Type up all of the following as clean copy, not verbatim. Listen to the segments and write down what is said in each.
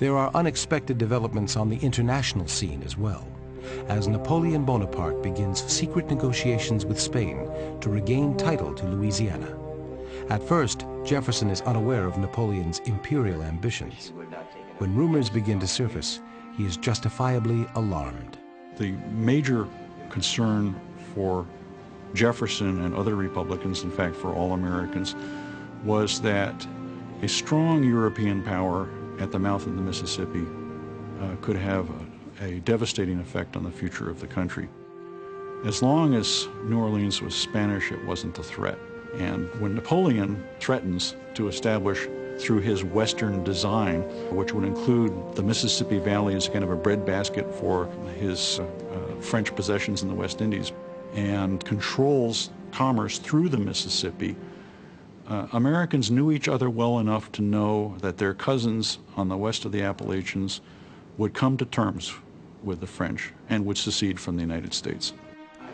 There are unexpected developments on the international scene as well, as Napoleon Bonaparte begins secret negotiations with Spain to regain title to Louisiana. At first, Jefferson is unaware of Napoleon's imperial ambitions. When rumors begin to surface, he is justifiably alarmed. The major concern for Jefferson and other Republicans, in fact for all Americans, was that a strong European power at the mouth of the Mississippi could have a devastating effect on the future of the country. As long as New Orleans was Spanish, it wasn't a threat. And when Napoleon threatens to establish through his Western design, which would include the Mississippi Valley as kind of a breadbasket for his French possessions in the West Indies, and controls commerce through the Mississippi, Americans knew each other well enough to know that their cousins on the west of the Appalachians would come to terms with the French and would secede from the United States.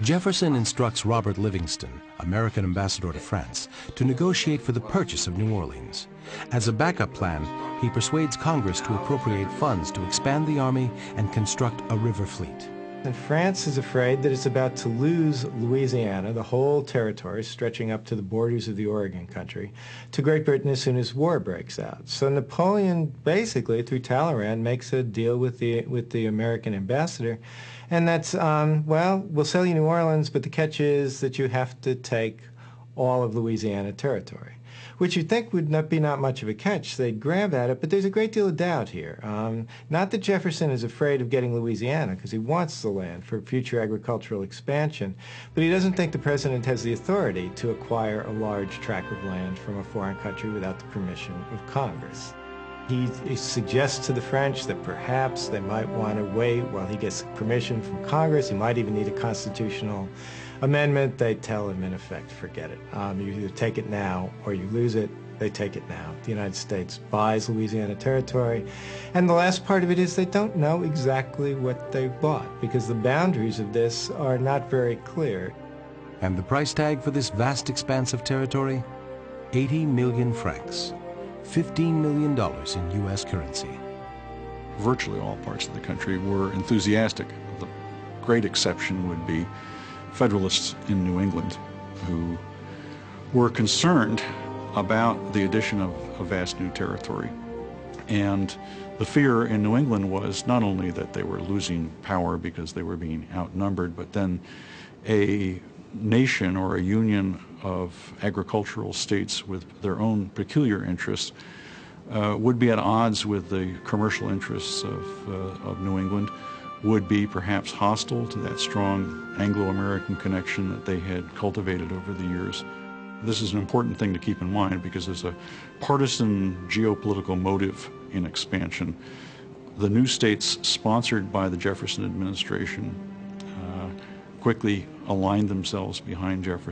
Jefferson instructs Robert Livingston, American ambassador to France, to negotiate for the purchase of New Orleans. As a backup plan, he persuades Congress to appropriate funds to expand the army and construct a river fleet. And France is afraid that it's about to lose Louisiana, the whole territory stretching up to the borders of the Oregon country, to Great Britain as soon as war breaks out. So Napoleon basically, through Talleyrand, makes a deal with the American ambassador, and that's, well, we'll sell you New Orleans, but the catch is that you have to take all of Louisiana territory, which you'd think would not be much of a catch. They'd grab at it, but there's a great deal of doubt here. Not that Jefferson is afraid of getting Louisiana, because he wants the land for future agricultural expansion, but he doesn't think the president has the authority to acquire a large tract of land from a foreign country without the permission of Congress. He suggests to the French that perhaps they might want to wait while he gets permission from Congress. He might even need a constitutional amendment. They tell him, in effect, forget it. You either take it now or you lose it. They take it now. The United States buys Louisiana territory. And the last part of it is they don't know exactly what they bought, because the boundaries of this are not very clear. And the price tag for this vast expanse of territory? 80 million francs, $15 million in U.S. currency. Virtually all parts of the country were enthusiastic. The great exception would be Federalists in New England, who were concerned about the addition of a vast new territory. And the fear in New England was not only that they were losing power because they were being outnumbered, but then a nation or a union of agricultural states with their own peculiar interests would be at odds with the commercial interests of New England, would be perhaps hostile to that strong Anglo-American connection that they had cultivated over the years. This is an important thing to keep in mind because there's a partisan geopolitical motive in expansion. The new states sponsored by the Jefferson administration quickly aligned themselves behind Jefferson.